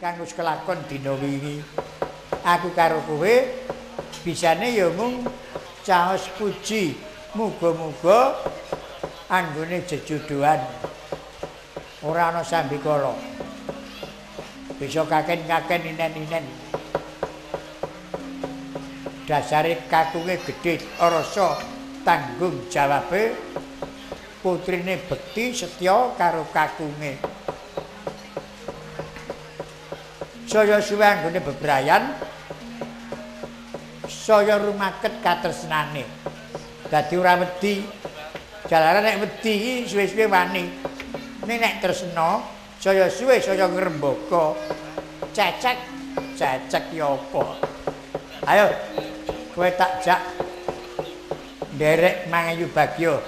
kang wis kelakon dina wingi. Aku karo kowe bisane ya mung caos puji. Muga-muga anggone jejodohan. Ora ana sambikala. Bisa kaken-kaken inen-inen. Dasare kakunge gedhe rasa tanggung jawabe putrine bekti setya karo kakunge. Saya suwe anggone bebrayan saya rumaket katresnane. Dadi ora wedi. Jalaran nek wedi suwe-suwe wani. Ning nek tresna saya suwe saya ngrembaka. Cecek ya apa? Ayo kowe tak jak nderek mangayu bagya.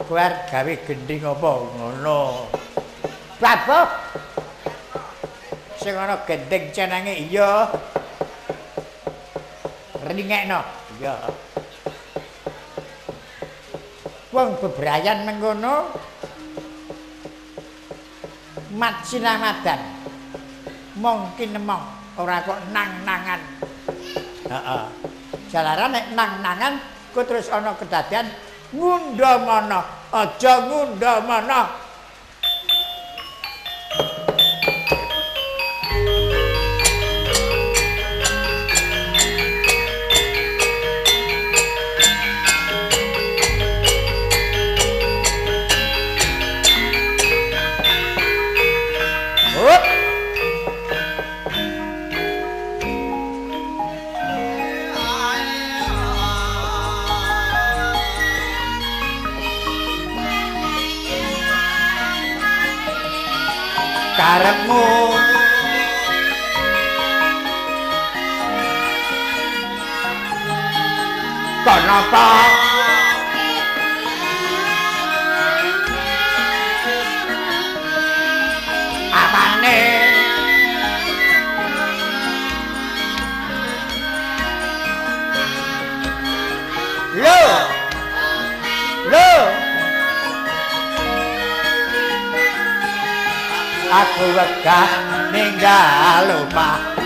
Kowe arep gawe gending apa ngono. Bapak sing ana gending cenenge iya. Ringekno. Iya. Wong bebrayan mengkono mat sinamadan. Mungkin nemong ora kok nang-nangan. Heeh. Jalaran nek nang-nangan ku terus ana kedadian ngundhamana, aja ngundhamana. Karepmu kenapa apane lho aku wegah ninggal omah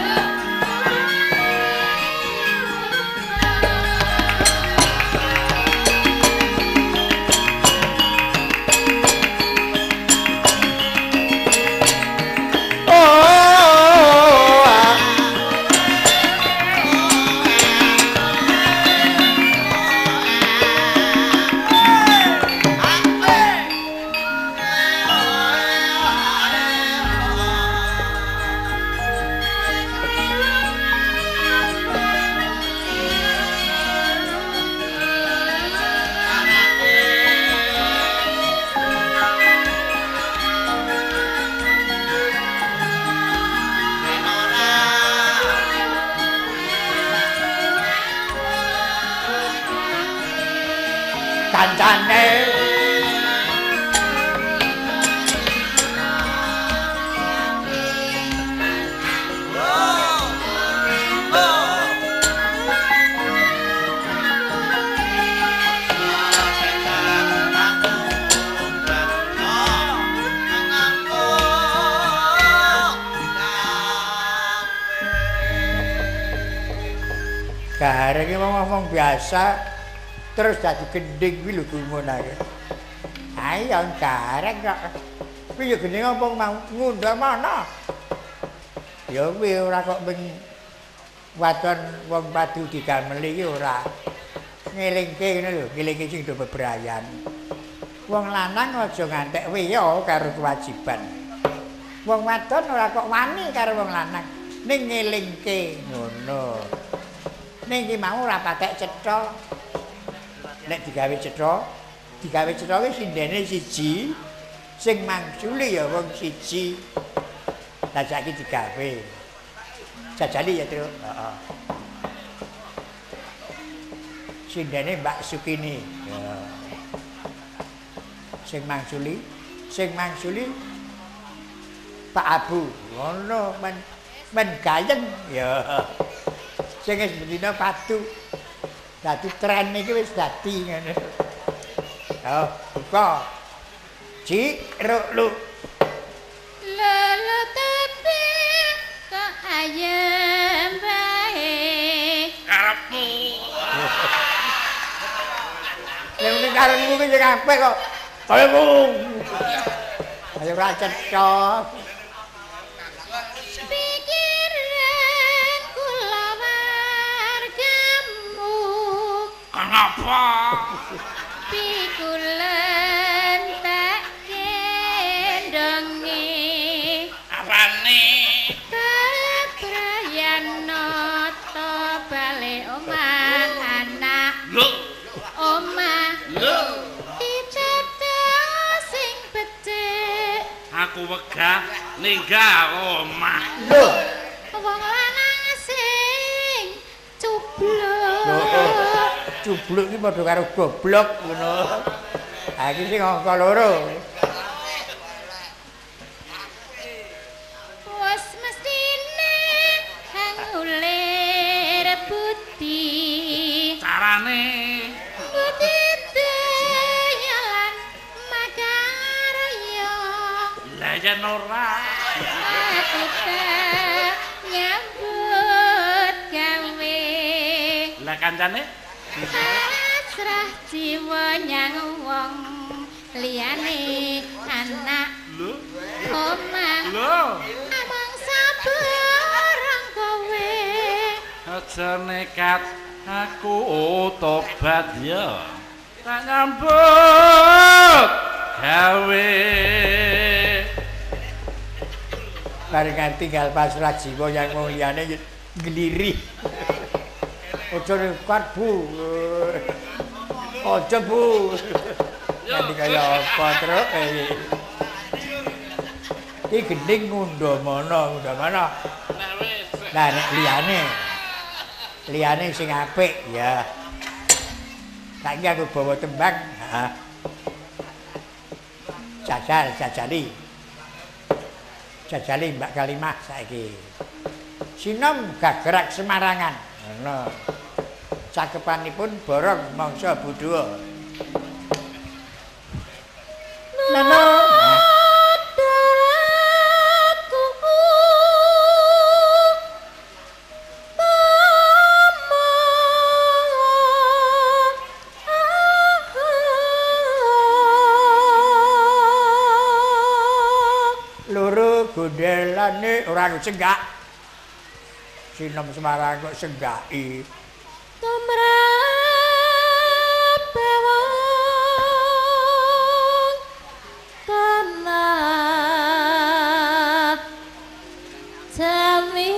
kancane Gareng ngomong biasa terus dadi gending kuwi lho gumunake. Ayo gareng kok. Kuwi ya gending apa mau ngundang mana? Ya kuwi ora kok ben wadon wong padu digameli iki ora. Ngelingke ngene lho, ngelingke sing do bebrayan. Wong lanang aja ngantek weya karo kewajiban. Wong wadon ora kok wani karo wong lanang. Ning ngelingke ngono. Ning iki mau ora patek cetha. Nek digawe cetha kuwi sindene siji, sing mangsuli ya wong siji. Lah saiki digawe. Jajali ya, Tru. Heeh. Sindene Mbak Sukini. Ya. Sing mangsuli Pak Abu. Ngono men gayeng ya. Sing wis bendina padu. Dadi tren iki wis dadi ngene. Oh, buka. Ci, ruk lu. Lala tepi karepmu ki sing apik kok. Kaya ngono. Ayo ora cetha. Pikiran kula wargamu. Kenapa? Pikulen tak kendongi. Apane? Keprayana ta bali omah anak. Lho, Omah lho. dicedhak sing becik. Aku wegah ninggal omah. Lho. Wong lanang sing cubluk. Cubluk iki padha karo goblok ngono. Ha iki sing angka loro. Wes mestine ngulir putih. Carane Putih dayalan makarya. lah yen ora. Aku tak nyambut gawe. Lah kancane Pasrah jiwa nyang wong liyane anak lho, omah lho. amang sabarang kowe. Aja nekat aku tobat ya. Tak nyambut gawe. Barengan tinggal pasrah jiwa yang wong liyane nglirih. Ojo kuat Bu. Ojo Bu. Nanti kaya apa terus iki gending ngundha mana. Nah wis. Nah nek liyane sing apik ya. Saiki aku bawa tembang, ha. Jajali Mbak Kalimah saiki. Sinom gagerak Semarangan. Ngono. Cakepanipun borong mangsa budaya. Nono. Loro gondelane ora senggak. Sinom Semarang kok senggaki. Tumrap bawang tanah jami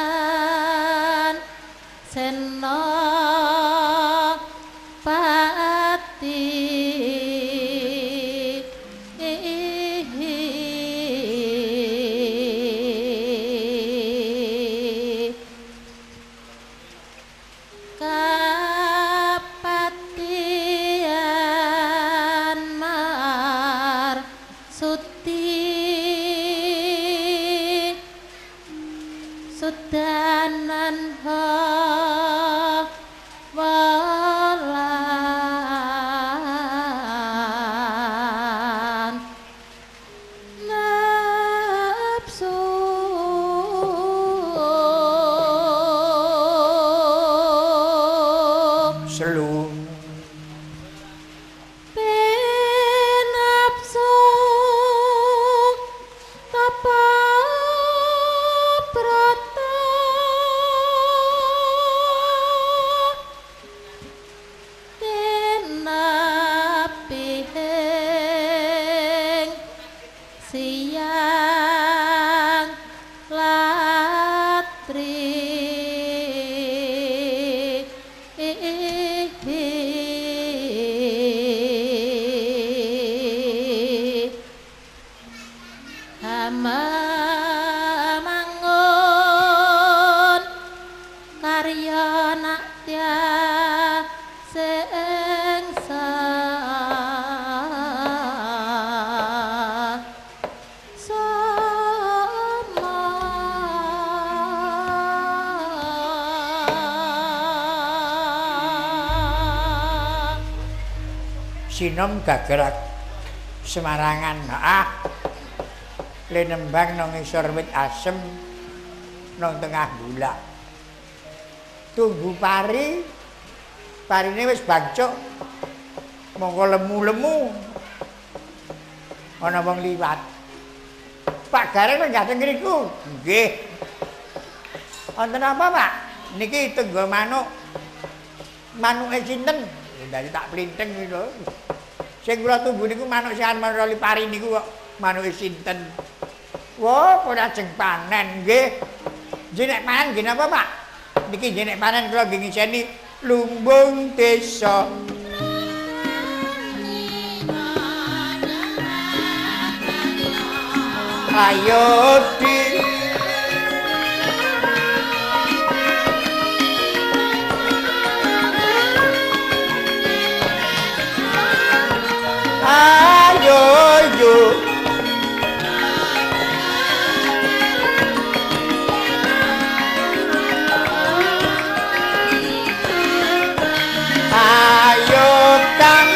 panemban sena pati kapatian mar suti sudanan walan nafsu Selung penapsu tapa brata sinom gagerak Semarangan. Lenembang nang ngisor wit asem nang tengah bulak. Tunggu parine wis bangcuk. Monggo lemu-lemu. Ana wong liwat. Pak Gareng ngaten ngriku. Nggih. Wonten apa, Pak? Niki tenggo manuk. Manuke sinten? Dadi tak plinteng iki lho. Sing kula tunggu niku manuk sing Manoli Pari niku kok manuke sinten? Wah, ora ajeng panen nggih. Jenek panen nggih napa, Pak? Niki jenek panen kula nggih ngiseni lumbung desa. Ayo di ayo yo ayo kang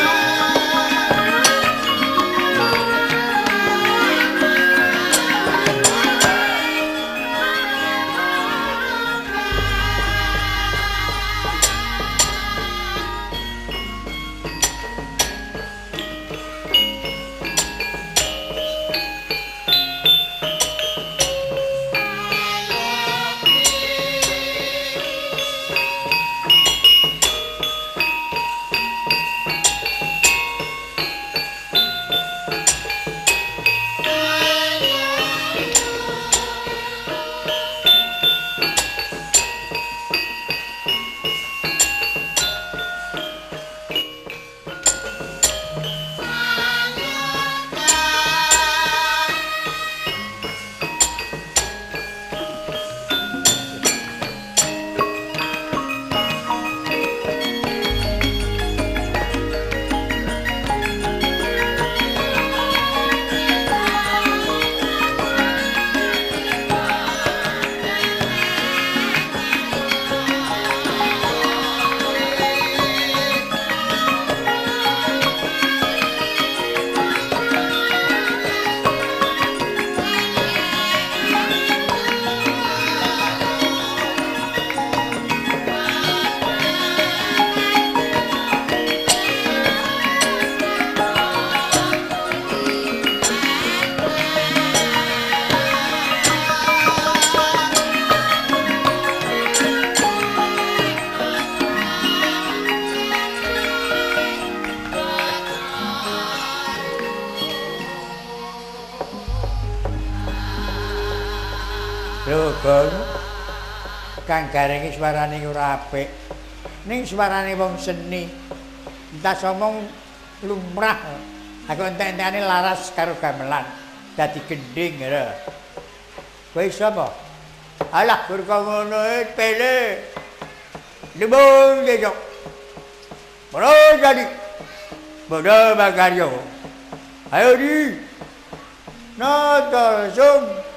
Bang. Kang Gareng iki suarane ora apik. Ning suarane wong seni. Entas omong lumrah. Aku entek-entekane laras karo gamelan. Dadi gending ya. Kowe sapa? Alah burka ngono pele. Libung dejok. Bro jadi. Bodo bagaryo. Ayo di. Notol sung.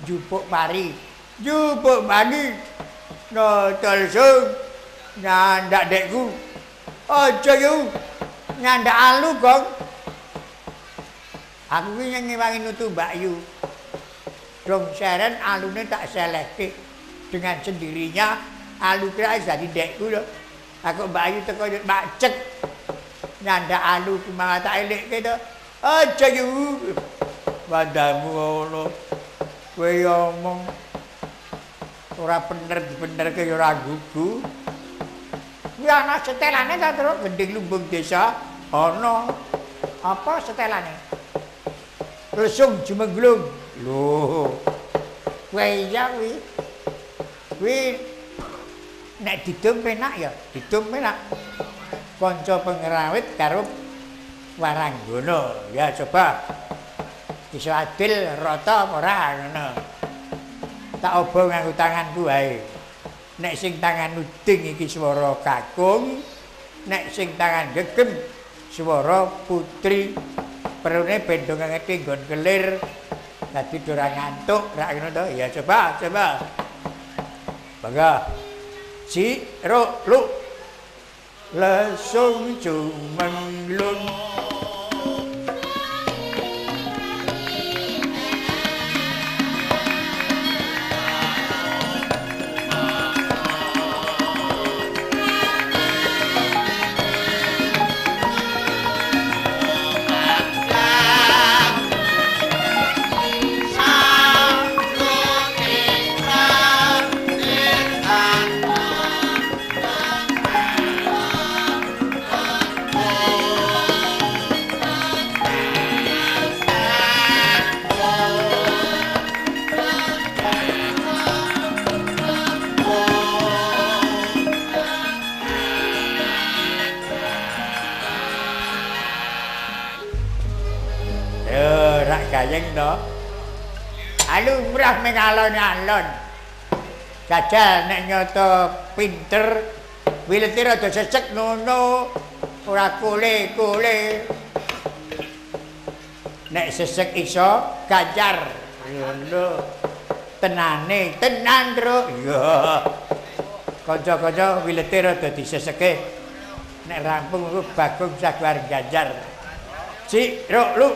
Jupuk pari, jupuk mani, notol sung, nyandak dekku, aja yu, nyandak alu gong. Aku ini ngewangi nutu Mbak Yu, dong seren alune tak seleke, dengan sendirinya alu kira jadi dekku loh. Aku Mbak Yu teko macet, nyandak alu kumang tak elek gitu, aja yu, padamu Allah. Kowe omong ora bener kaya ora gugu. Kuwi ana setelane ta terus gending lumbung desa ana. Apa setelane? Rusung jumenglung. Lho. Kowe iya kuwi. Kuwi nek didum penak ya, didum penak. Kanca pengerawit karo Waranggana. Ya coba. Bisa adil rata apa ora ngono. Tak obong nganggo tanganku wae. Nek sing tangan uding iki swara kakung, nek sing tangan gegem swara putri. Perune bendong ngeke nggon kelir. Dadi ora ngantuk, ra ngono to. Ya coba. Bangga. Si ro lu. lesung jumenglung gayeng to. Alumrah ning alon-alon. Jajal nek nyoto pinter, wilete rada sesek ngono, ora kule-kule. Nek sesek iso ganjar. Ngono. Tenane, tenan, Truk. Iya. Kanca-kanca wilete rada diseseke. Nek rampung Bagong sabar ganjar. Cik, Ruk, lu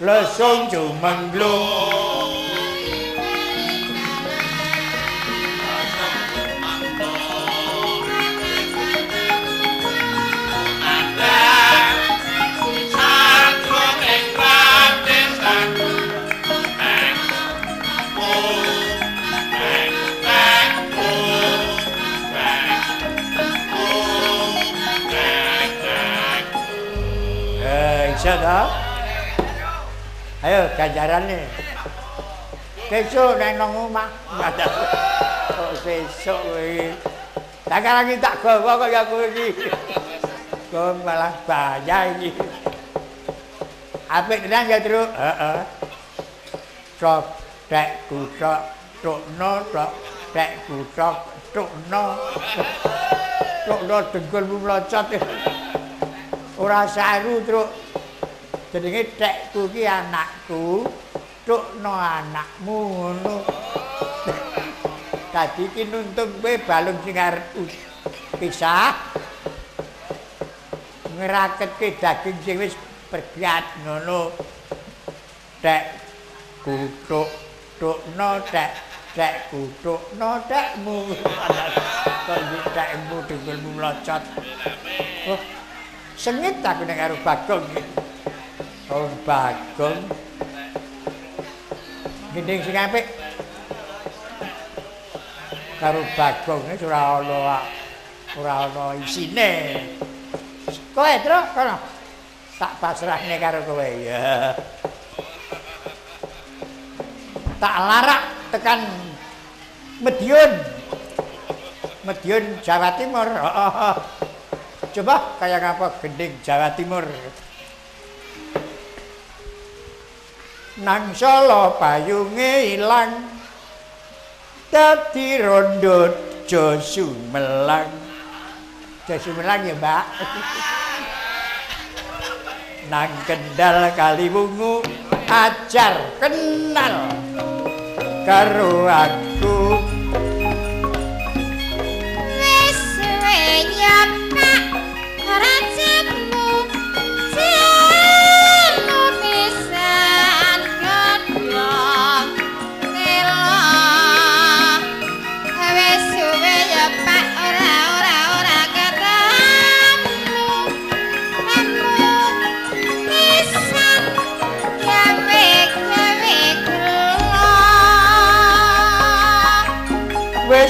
lesung jumenglung Iso ayo ganjarane. Sesuk nek nang omah. Kok sesuk kowe. Sekarang iki tak gawa kaya kowe iki. Kok malah bahaya iki. Apik tenan ya, Truk? Heeh. Cok tek kucok tukno tok tek kucok tukno. Tukno dengkulmu mlocot. Ora saru, Truk. Jenenge tekku ki anakku, tukno anakmu ngono. Dadi ki nuntun kowe balung sing arep pisah. Ngeraketke daging sing wis bergiat ngono. Tekku tukno tekku tukno tekmu. Kok iki tekmu dengkulmu mlocot. Oh, sengit aku nek karo Bagong iki. Oh, Bagong. Gending sing apik. Karo Bagong iki ora ana isine. Kowe, Truk, kono. Tak pasrahne karo kowe ya. Tak larak tekan Madiun Jawa Timur. Coba kayak apa gending Jawa Timur. Nang Solo payunge ilang dadi rondo Josumelang. Josumelang ya, Mbak. Nang Kendal Kaliwungu ajar kenal karo aku. Wis nyapak rajamu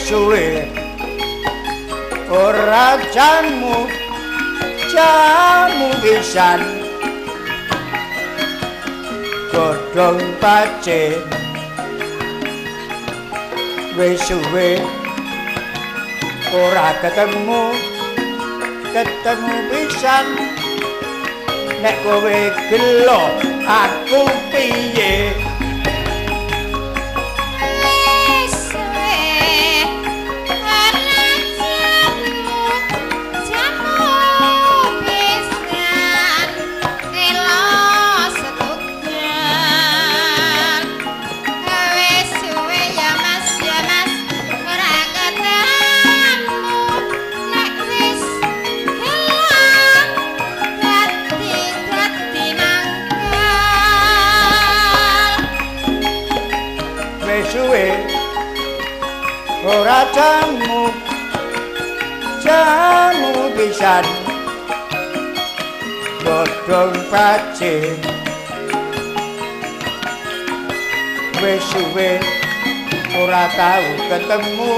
suwe ora jamu pisan godhong pacet wis suwe ora ketemu pisan nek kowe gelo aku piye. Hey! wis suwe ora jamu pisan godhong pacing wis suwe ora tau ketemu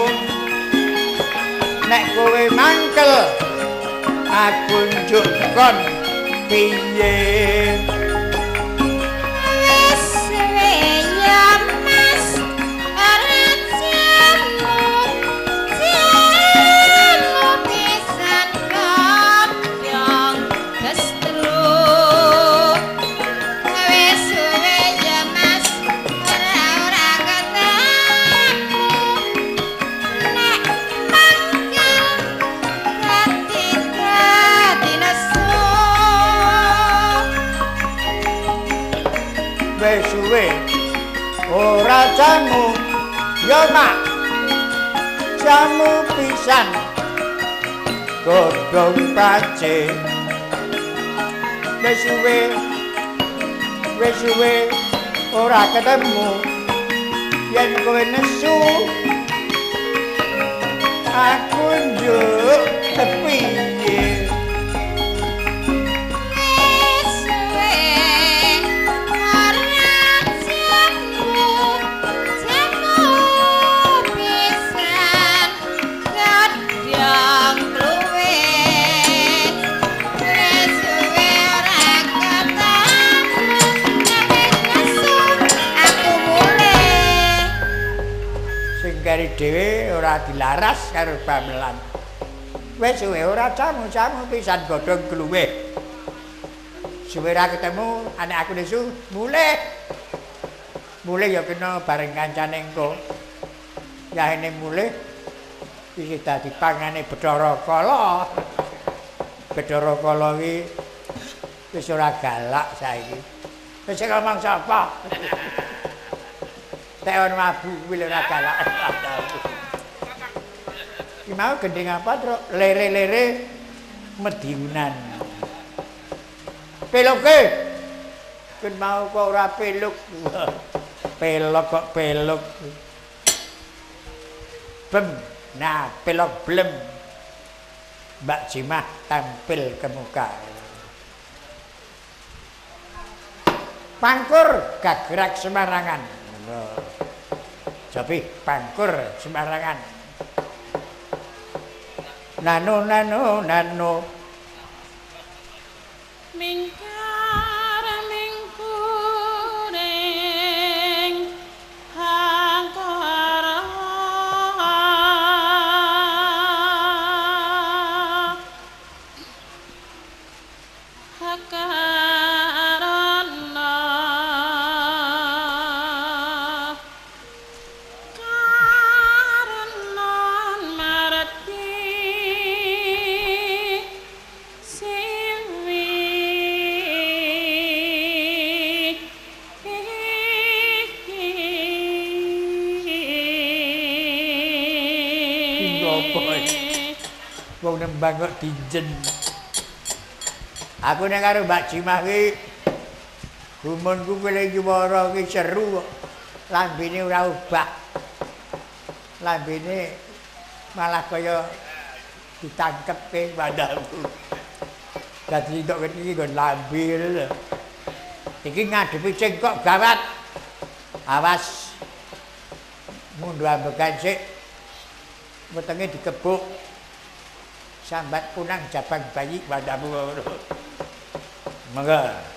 nek kowe mangkel aku njuk kon piye wis suwe ya mas ora jamu pisan godhong gestru wis suwe ya mas ora ketemu nek mangkel dadi nesu wis suwe ora jamu yo mak jamu pisan godhong pacing wis suwe ora ketemu yen kowe nesu aku njuk kepiye wis suwe ora jamu pisan godhong luwe wis suwe ora ketemu nek nesu aku mulih sing kari dhewe ora dilaras karo bamelan wis suwe ora jamu pisan godhong kluwe suwe ora ketemu anek aku nesu mulih ya kena bareng kancane engko yahene mulih iki dadi pangane Bathara Kala iki wis ora galak saiki wis ngomong sapa Teh on mabu kuwi ora galak. Ki mau gending apa, Truk? Lere-lere mediunan. Peluke. Kun mau kok ora peluk. Pelok kok peluk. Bem. Nah, pelok blem. Mbak Jimah tampil ke muka. Pangkur gagrak sembarangan. Jadi pangkur sembarangan. Nano mingkar mingkuring hangkara hakarana karenan marati siwi wong nembang kok dinjen. Aku nek karo Mbak Jimah ki gumunku kele juwara ki seru kok. Lambene ora ubah. Lambene malah kaya ditangkepe bandalku. Dadi tok iki nggon lambe lho. Iki ngadepi cengkok gawat. Awas. Mundur ambekan sik. Wetenge dikebuk. Sambat punang jabang bayi padamu ngono. Mangga.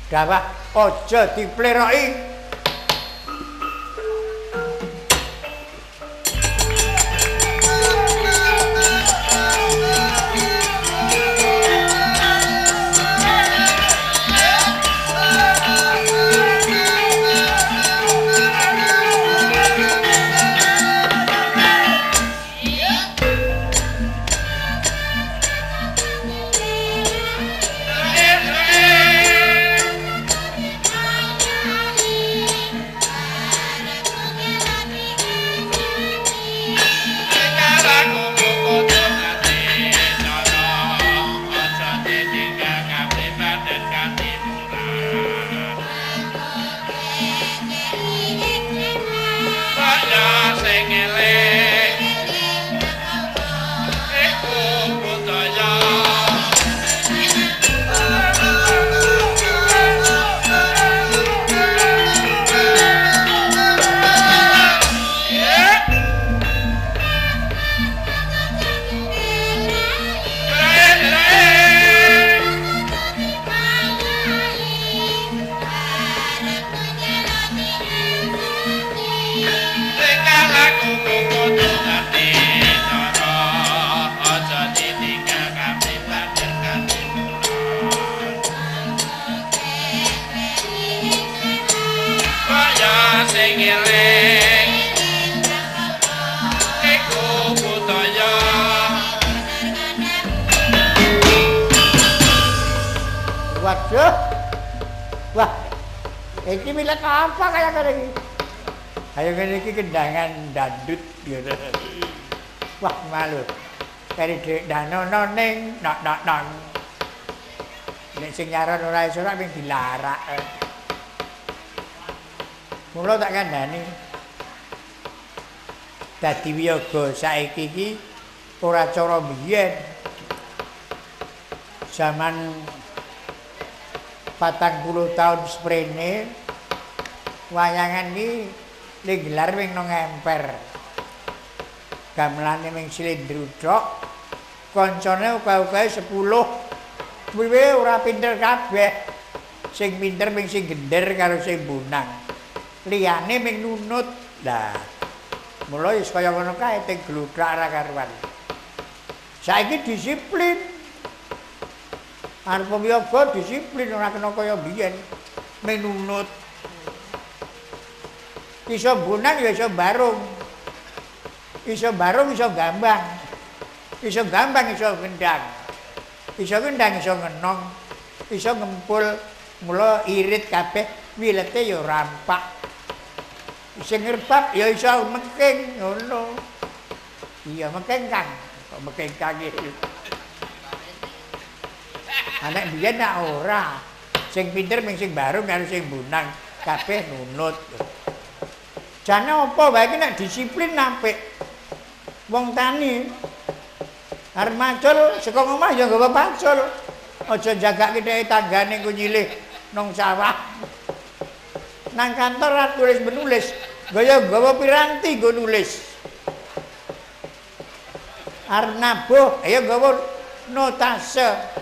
Dawah aja dipleroki. Waduh. Wah. Iki milet apa kayak ngene iki? Ayo ngene iki kendangan dandut gitu. Wah, malu. Kari dhek danono ning nok. Nek sing nyaran ora iso rak ping dilarak. Mula tak kandhani. Dadi wiyaga saiki iki ora cara biyen. Zaman 40 tahun sprene wayangan iki digelar wing nang emper. Gamelane ming silindru tok. Kancane uga-ugae 10. Kuwi ora pinter kabeh. Sing pinter ming sing gender karo sing bunang. Liyane ming nunut. Lah. Mula wis kaya ngono kae teng gludrak ra karuan. Saiki disiplin. Arep wiyaga disiplin ora kena kaya biyen menunut. Iso bunang ya iso barung. Iso barung iso gambang. Iso gambang iso gendang. Iso gendang iso ngenong. Iso ngempul mula irit kabeh wilete ya rampak. Sing ngerbab ya iso mengking ngono. Iya mengking Kang. Kok mengking Kang iki. Anak biyen nak ora. Sing pinter ming sing barung karo sing bunang, kabeh nunut. Jane apa wae iki nek disiplin apik. Wong tani arep macul saka omah ya nggawa pacul. Aja jagake dhek tanggane ku nyilih nang sawah. Nang kantor ora tulis menulis, gaya nggawa piranti nggo nulis. Arep nabuh, ayo nggawa notase.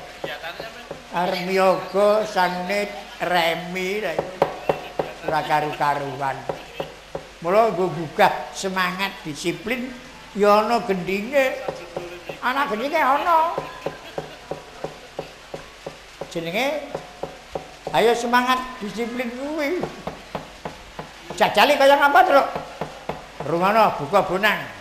Arep miyaga sangune remi ora karu-karuan. Mula nggo gugah semangat disiplin ya ana gendinge. Ana gendinge ana. Jenenge ayo semangat disiplin kuwi. Jajale kaya ngapa, Truk? Rungono buka bonang.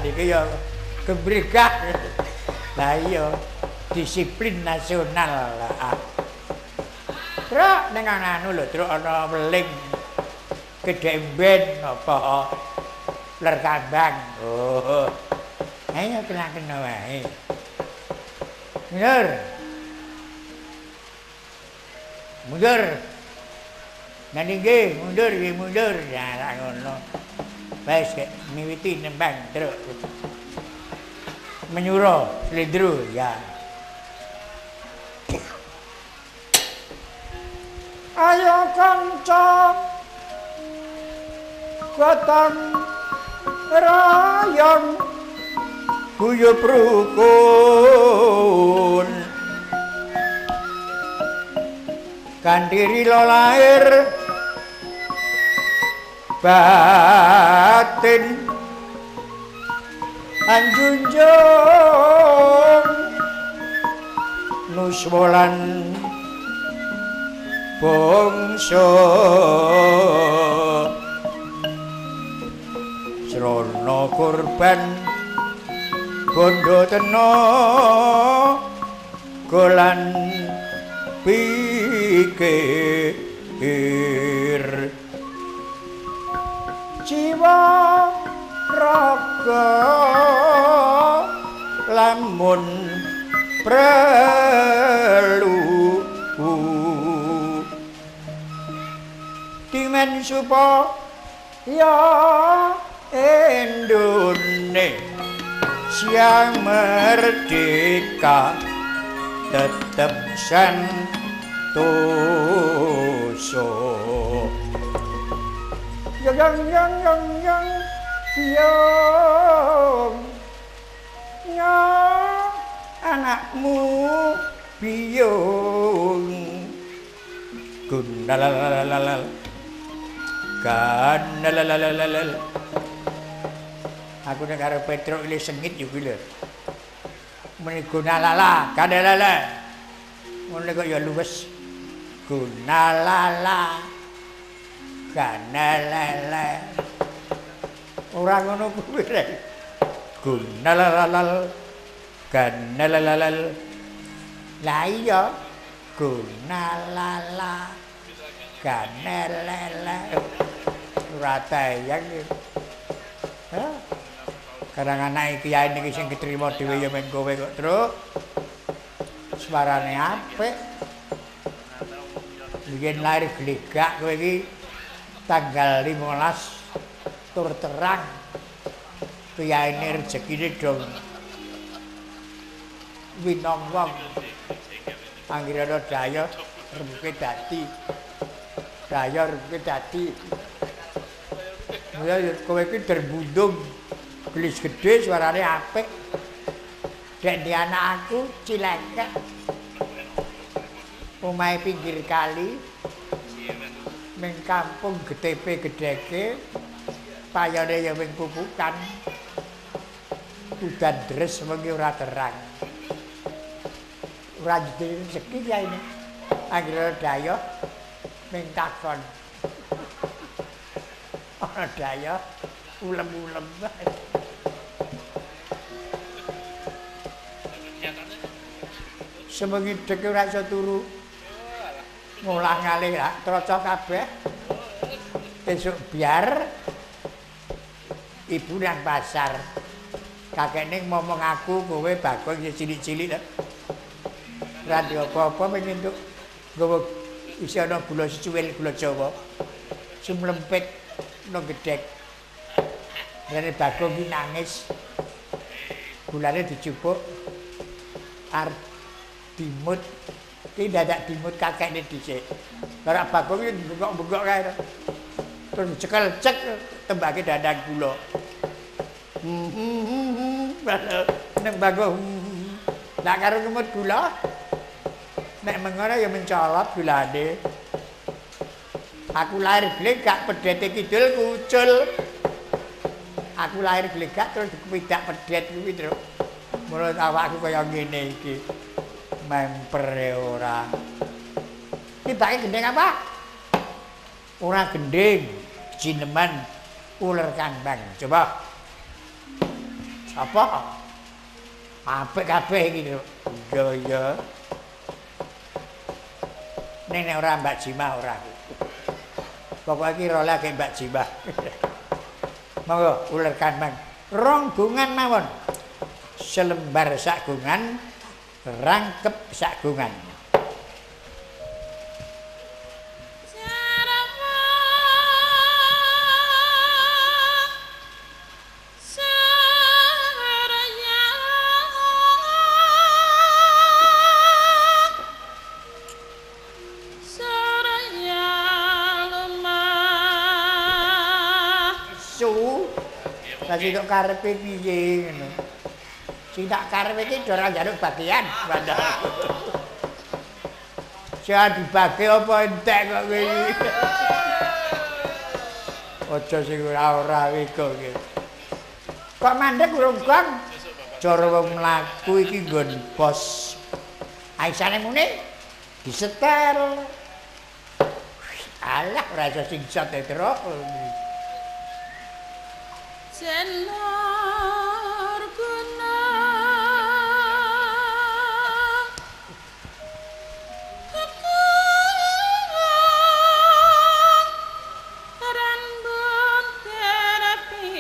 iki ya kebregah. Lah iya disiplin nasional lah. Truk ning anu lho, truk ana weling gedemben apa ler kambang. Oh. Ayo kena wae. Mundur. Mundur. Nanti nggih, mundur. Ya ra ngono. Wis miwiti nembang truk. Menyuruh slidru ya. Ayo kanca gotong royong guyub rukun kandiri lo lahir batin anjunjung nuswolan bangsa srana korban bondo tena golan pikir jiwa raga lamun prelu dimen supaya Indonesia merdeka tetap santoso yang biong anakmu biong gunalalalal kanalalalal aku nek karo Petro ile sengit yo kuwi lho meni gunalala kanalala ngono kok ya luwes gunalala kanalala ora ngono kuwi rek gunalalal kanalal la iya gunalala kanalala ora tayang ha kadang anak kiai niki sing ketrima dhewe ya men kowe kok truk suarane apik biyen lahir glegak kowe iki tanggal 15 tur terang kiyaine rezekine dong winong wong anggere daya rembuke dadi daya rembuke dadi ya kowe iki terbundung gelis gede suarane apik dek di anak aku cilengkek omahe pinggir kali ning kampung GTP gedheke payane ya wing pupukan udan deres wengi ora terang ora jadi rezeki ya ini anggere daya ning takon ana daya ulem-ulem semengi dek ora iso turu ngolah ngalih lah troco kabeh esuk biar ibu nang pasar kakekne ngomong aku kowe bakul cilik-cilik ora ndek apa-apa pengen entuk nggawa isi ana gula secuil gula Jawa sumlempit nang gedhek rene bakul ki nangis gulane dicupuk arep dimut ki dadak dimut kakekne dhisik ora bakul ki bengok-bengok kae terus cekel-cek tembake dandang gula nek bakul nek karo ngemut gula nek mengono ya mencolot gulane aku lahir glegak pedhete kidul kucul aku lahir glegak terus dikepidak pedhet kuwi terus menurut awakku kaya ngene iki mempere ora tibake gendeng apa ora gendeng jineman uler kambang coba Apa? Apik kabeh iki lho. Ya. Ning nek ora Mbak Jimah ora. Pokoke iki role ge Mbak Jimah. Monggo uler kanman. Ronggungan mawon. Selembar sagungan, rangkep sagungan. Lagi kok karepe piye ngono. Sing tak karepe iki ora njaluk bagian, Bandha. Jangan dibagi apa entek kok kowe iki. Aja sing ora wego iki. Kok mandek urung kon? Cara wong mlaku iki nggon bos. Aisane mune disetel. Alah ora iso sing sate terus. Jenar guna rambut terapi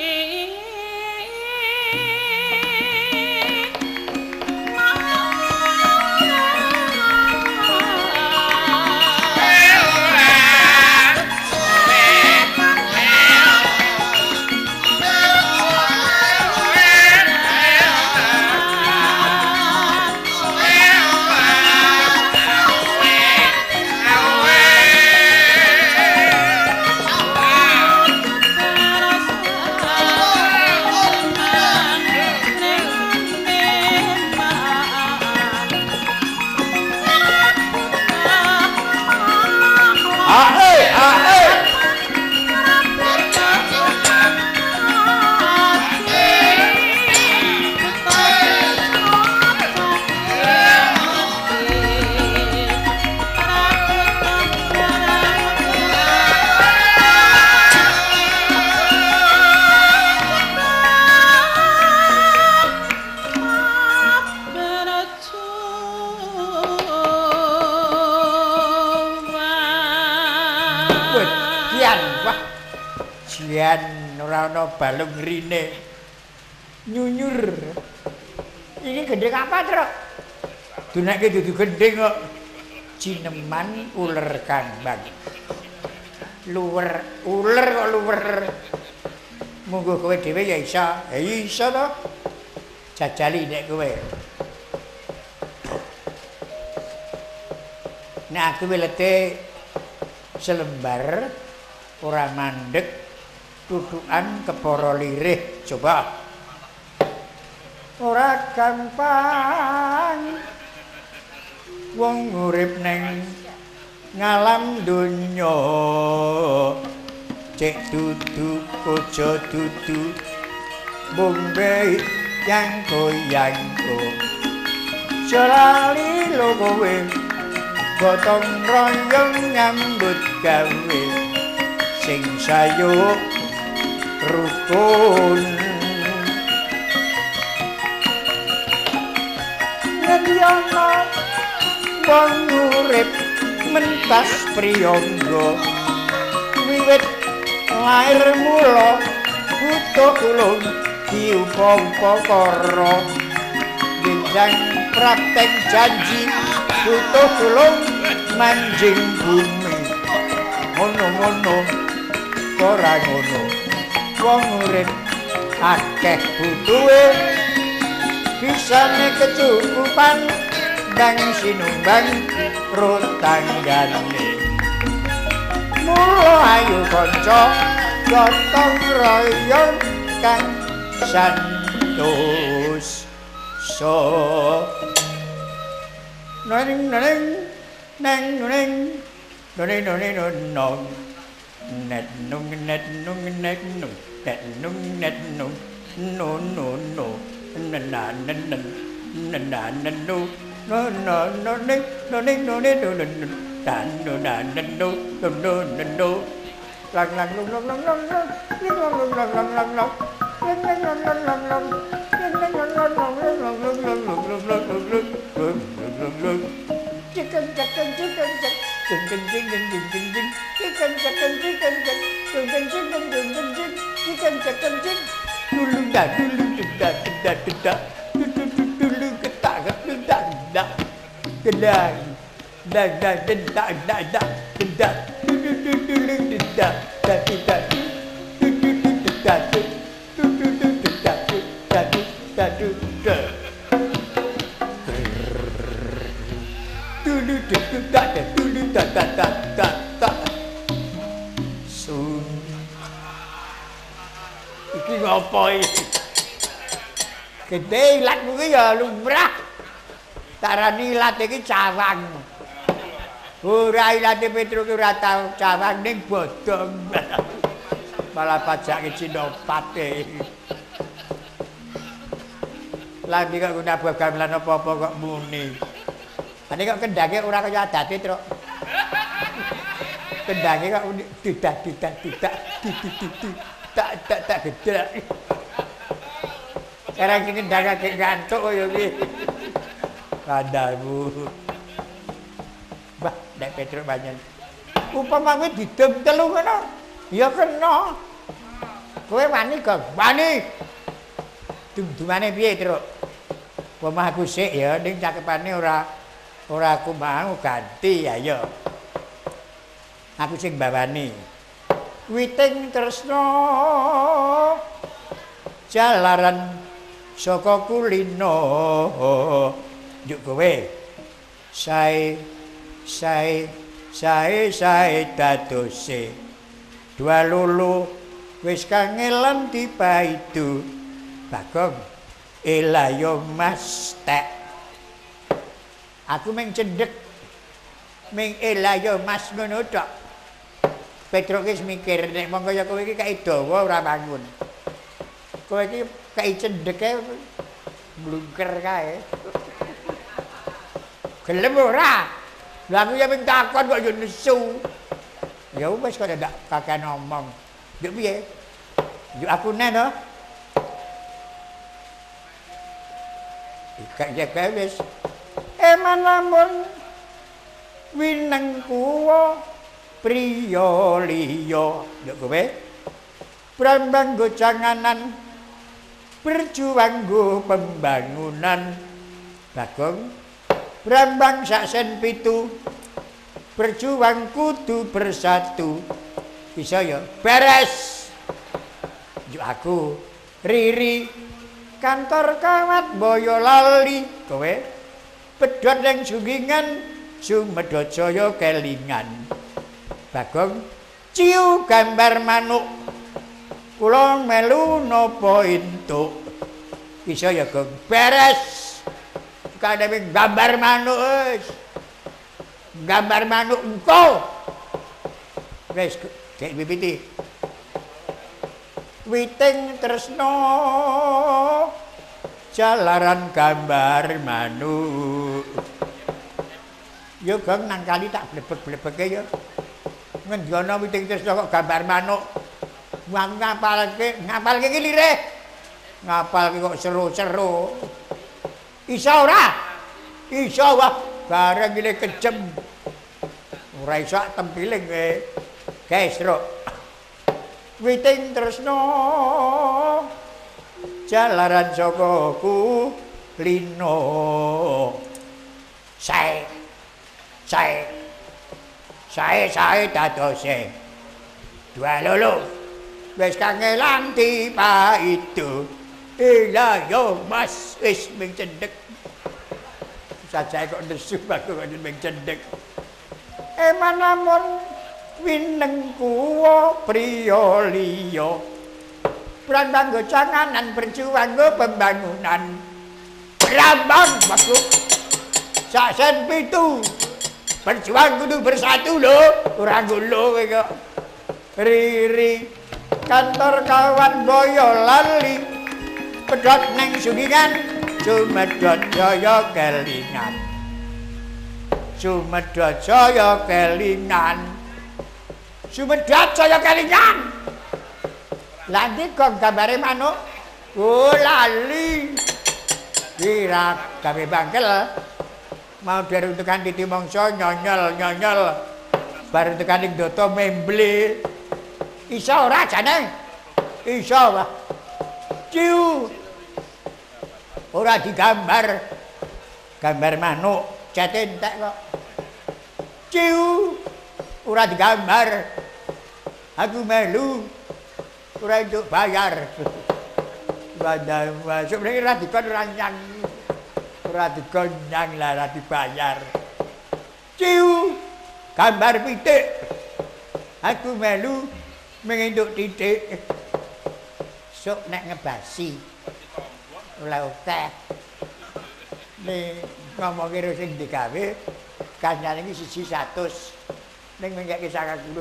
ora ana balung rine nyunyur. Ini gendeng apa, Truk? Dunake dudu gendeng kok. Cineman uler kambang. Luwer uler kok luwer. Munggo kowe dhewe ya iso. Ya iso to. Jajali nek kowe. Nek aku welete selembar ora mandek tutukan kepara lirih coba ora gampang wong urip ning ngalam donya cek dudu aja dudu bombe yang goyangku cerali lo kowe gotong royong nyambut gawe sing sayuk rukun ngendyono wong urip mentas priyangga wiwit lair mula butuh ulung diupa-upa karo benjang praktek janji butuh ulung manjing bumi ngono-ngono ora ngono wong urip akeh butuhe bisane kecukupan dang sinumbang rotanggane mula ayo kanca gotong royong kang santos so neng neng neng neng neng neng neng net nung net nung net nung net nung net nung no no no na na na na na na na no no no no ne no ne no ne no no no dan no na na no no no no lang lang long long long long long long long long long long Iki ngopo iki? Gede ilat kuwi ya lumrah. Tarani ilat iki cawang. Ora ilate Petruk ora tau cawang ning bodong. Malah pajake Cinopate. Lagi kok nabah gamelan apa-apa kok muni. Ane kok kendange ora kaya adate, Truk. Kendange kok didak tak gedhe. Sekarang ini kendang agak ngantuk kaya iki. Kandamu. Bah, nek Petruk banyak. Upama kowe didem telu ngono, ya kena. Kowe wani kok, wani. Dumane piye, Truk? Upama aku sik ya ning cakepane ora aku mau ganti ya ya. Aku sing bawani. Witing tresna jalaran saka kulino. Juk kowe sae dadose dua lulu wis kangelan dipaidu Bagong elayo mas tek aku meng cendhek ming elayo mas ngono tok Petruk wis mikir nek mongko ya kowe iki kae dawa ora bangun kowe iki kae cendheke blungker kae gelem ora lha aku ya ming takon kok yo nesu ya wis kok ndak kakek ngomong yo piye yo aku nek to Kaya wis eman lamun wineng kuwa priya liya yo kowe brambang go janganan berjuang go pembangunan Bagong brambang sak sen 7 berjuang kudu bersatu bisa ya beres yo aku Riri kantor kawat Boyolali kowe pedhot ning Sunggingan Sumedha Jaya kelingan Bagong ciu gambar manuk kula melu napa entuk bisa ya Gong beres kadang gambar manuk wis gambar manuk engko wis gek pipiti witing tresna jalaran gambar manuk yo Gong nang kali tak blebek-blebeke yo ngendi ana witing tresna kok gambar manuk ngapalke iki lirih ngapalke kok seru-seru iso ora iso wah bareng iki kejem ora iso tempiling kowe guys Truk witing tresna jalaran saka kulino sae dadose dua lulu wis kangelan dipaidu ila yo mas wis ming cendhek sajae kok nesu aku kok ming cendhek eman lamun wineng kuwa priya liya brambang go janganan berjuang go pembangunan brambang maksud sak sen 7 berjuang kudu bersatu lho ora ngulu kowe kok Riri kantor kawan Boyolali pedhot ning Sunggingan Sumedha Jaya kelingan Sumedha Jaya kelingan Sumedha Jaya kelingan lha ndi kok gambare manuk Oh lali. Kira gawe bangkel. Mau dari tekan titi mongso nyonyol. Baru tekan ing doto memble. Iso ora jane? Iso, Pak. Ciu. Ora digambar. Gambar manuk, cet entek kok. Ciu. Ora digambar. Aku melu. Ora entuk bayar. Bandang masuk ning ora dikon ranyang. Ora digonyang lah ora dibayar. Ciu. Gambar pitik. Aku melu mengenduk titik. Sok nek ngebasi. Ora uteh. Ning ngomong karo sing digawe kancane iki 100. Ning mengke 90.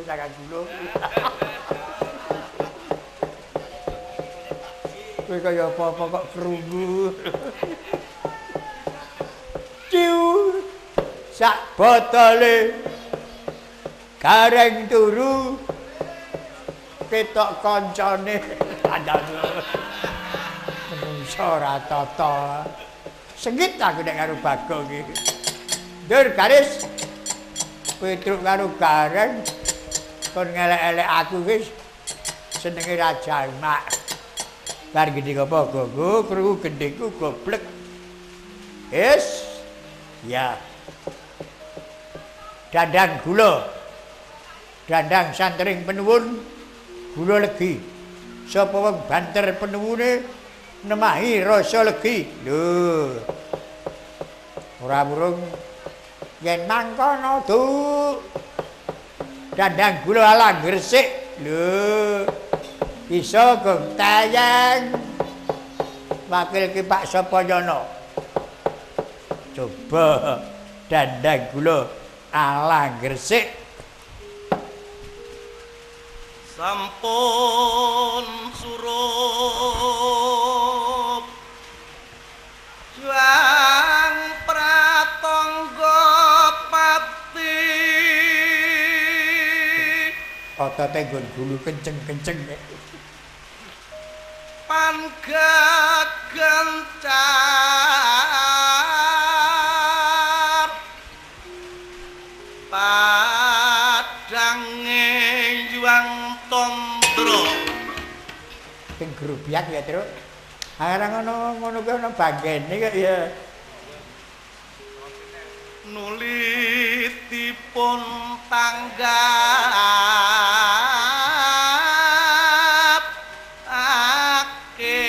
Kowe kaya apa-apa kok krungu. Ciu. Sak botole gareng turu ketok kancane andane menungso ora tata sengit aku nek karo Bagong iki ndur garis Petruk karo gareng kon ngelek-elek aku wis senenge ra jamak bar gede apa gogo krungu gendengku goblek wis ya dandang gula dandang santring penuwun gula legi sapa wong banter penuwune nemahi rasa legi lho ora murung yen mangkono du dandang gula ala gresik lho iso gong tayang wakil ki Pak Sopoyono coba dandang gula ala gresik sampun surup juang pratangga pati otote nggon gulu kenceng-kenceng panggat gencar padange juang tondro sing grubiak ya Truk ora ngono kuwi ana banggene kok ya nulitipun tanggap ake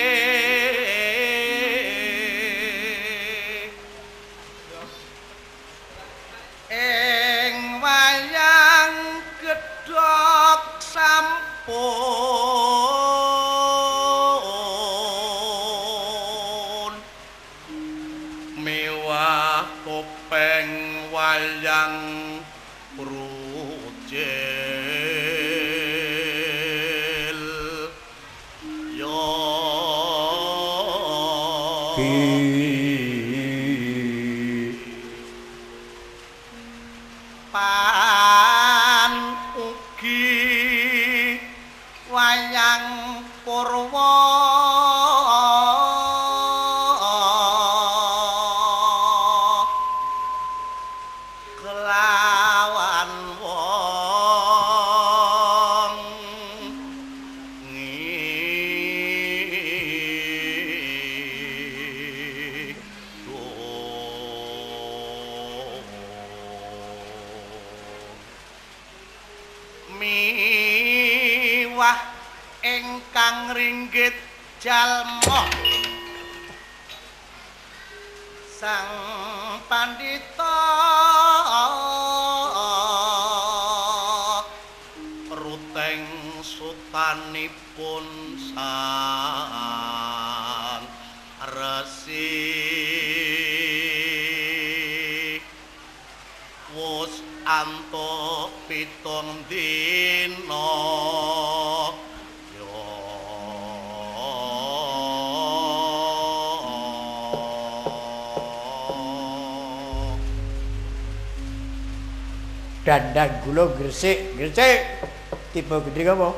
ing wayang gedhog sampun mewah topeng wayang rujil yo pan ugi wayang purwa kelawan wong miwah ingkang ringgit jalma sang pandita ruteng sutanipun sang resi wus antuk 7 dina dandang gula gresik tiba gede apa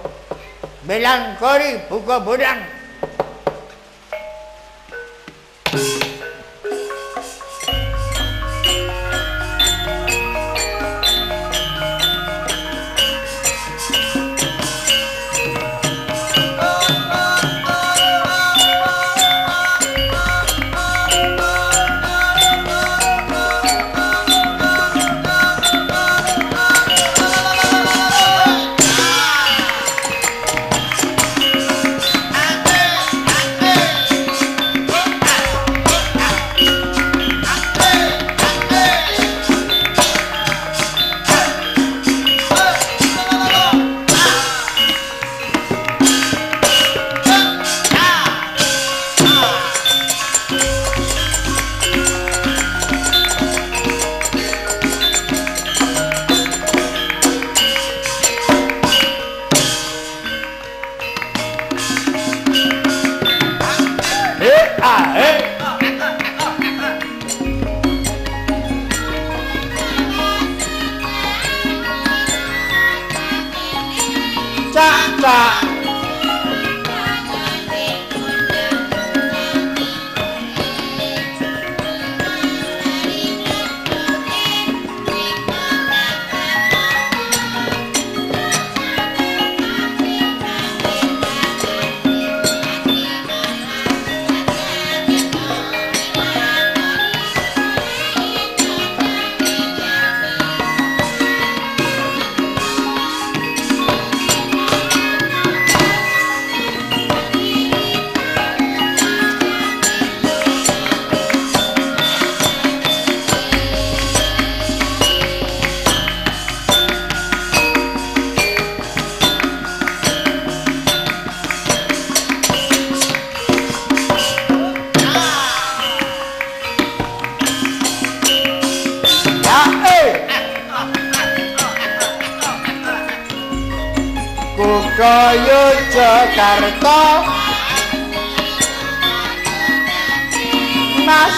melangkori buka bodang cak Kaya Jakarta Mas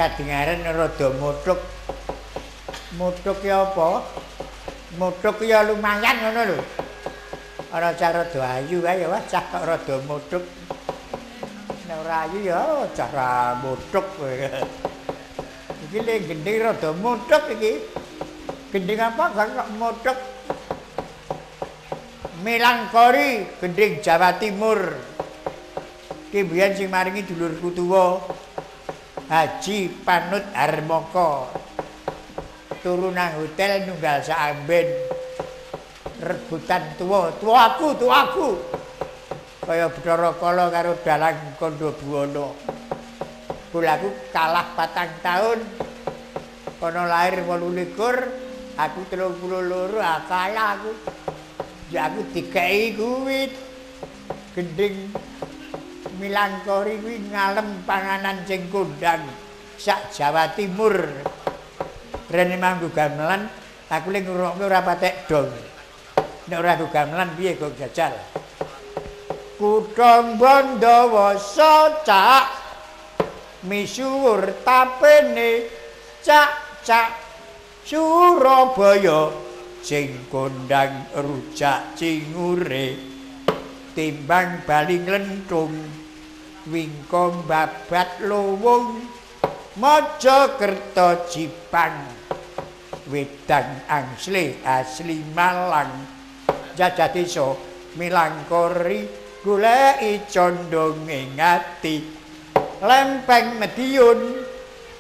kadengaren rada muthuk. Muthuk ya apa? Muthuk ya lumayan ngono lho. Ora cara rada ayu kae ya cah kok rada muthuk. Nek ora ayu ya cara muthuk kowe. Iki le gending rada muthuk iki. Gending apa kok muthuk? Melangkori gending Jawa Timur. Ki mbiyen sing maringi dulurku tuwa. Haji Panut Harmoko turunan hotel nunggal saamben rebutan tuwa aku kaya Bathara Kala karo Dalang Kandhabuwana bolaku kalah 4 tahun kono lahir 28 aku 32 kalah aku ya aku dikei kuwi gending Milangkori kuwi ngalem panganan sing kondang sak Jawa Timur. Rene manggo gamelan, aku lek ngrungokne ora patek dong. Nek ora go gamelan piye kok jajal. Kutha Bandawasa cak misuwur tapene cak Surabaya sing kondang rujak cingure timbang baling lentung wingko babat lowong Mojokerto Jipang wedang angsle asli Malang jajah desa Milangkori goleki condonge ngati lempeng Medion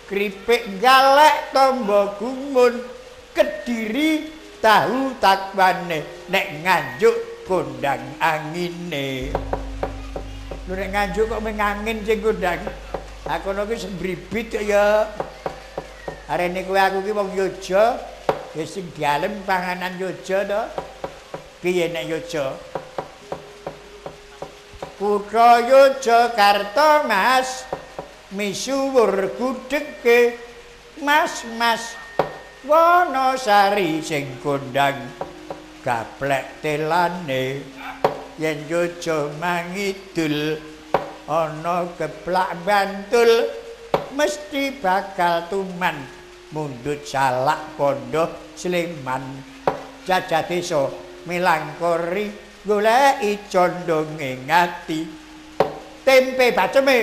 kripik galek tombo gumun Kediri tahu takwane nek Nganjuk kondang angine lho nek Nganjuk kok mengangin sing kondang aku nopo sembribit ya arene kowe aku ki wong Yoja ya sing dalem panganan Yoja to piye nek Yoja Kutha Yogyakarta Mas misuwur gudhege Mas Wonosari sing kondang gaplek telane yen Yoja mangidul ana geplak Bantul mesti bakal tuman mundhut salak pondok Sleman jajah desa Milangkori goleki condonge ngati tempe baceme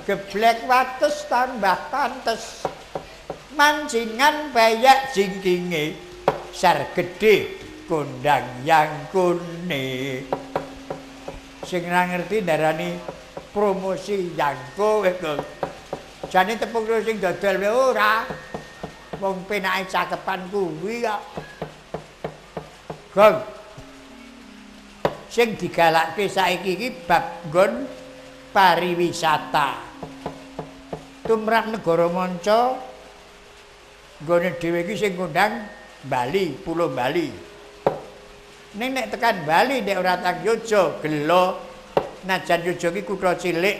geblek wates tambah pantes mancingan bayak jingkinge sar gedhe kondang yangkune sing ora ngerti ndarani promosi yangko kok jane tepung sing dodol wae ora wong penake cakepan kuwi kok Gong sing digalakke saiki iki bab nggon pariwisata. Tumrap negara manca nggone dhewe iki sing ngundang Bali, Pulau Bali. Ning nek tekan Bali nek ora tak Yojo gelo najan Yojo iki kutha cilik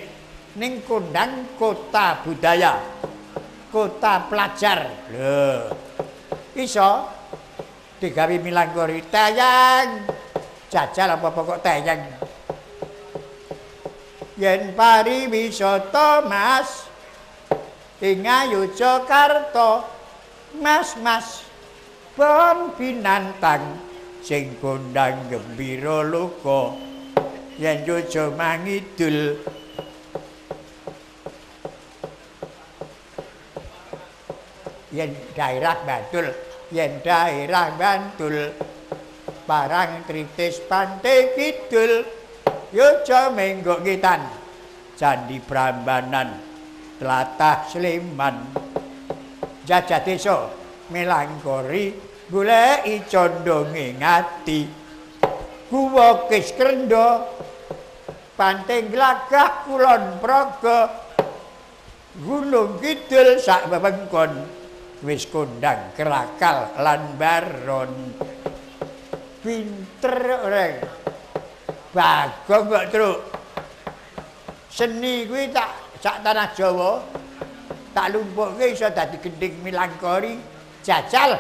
ning kondang kota budaya. Kota pelajar. Lho. Iso digawe milangkori tayang. Jajal apa kok tayang. Yen pariwisata Mas ing Yogyakarta mas-mas pon binantang sing kondang gembira loka yen Yojo mangidul yen daerah Bantul Parang Tritis Pantai Kidul Yojo Menggok Ngitan Candi Prambanan Tlatah Sleman Jajah desa Melangkori goleki condonge ngati Guwa Kis Krenda Pantai Glagah Kulon Praga Gunung Kidul sak wewengkon wis kondang kerakal lan baron pinter reng bagong kok truk seni kuwi tak sak tanah Jawa tak lumpuhke iso dadi gending milangkori jajal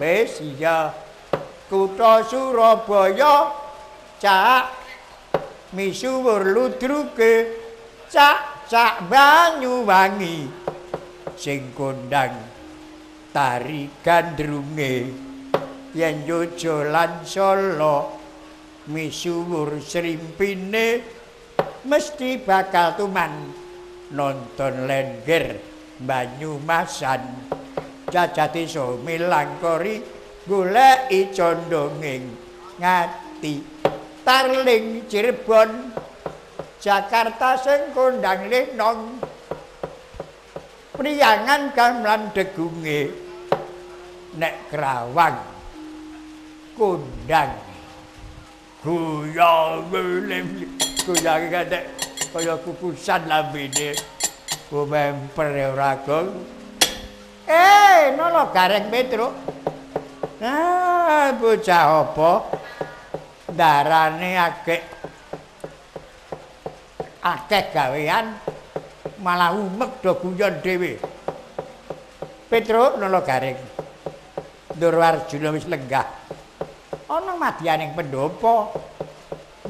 wis iya kutha Surabaya cak misuwur ludruke cak Banyuwangi sing kondang tari gandrunge yen Yojo lan Solo misuwur srimpine mesti bakal tuman nonton Lengger Banyumasan Jajah desa Milangkori goleki condonging ngati Tarling Cirebon Jakarta sing kondang lenong Priangan gamelan degunge nek Kerawang kondang goyang kadek kaya kukusan lambene memper ora gong nolo gareng Petro bocah apa darane akeh gawean malah umek do guyon dhewe Petro nolo gareng Durwarjuna wis lenggah ana madyaning pendopo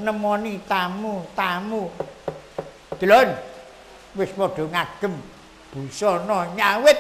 nemoni tamu delon wis padha ngagem busana nyawit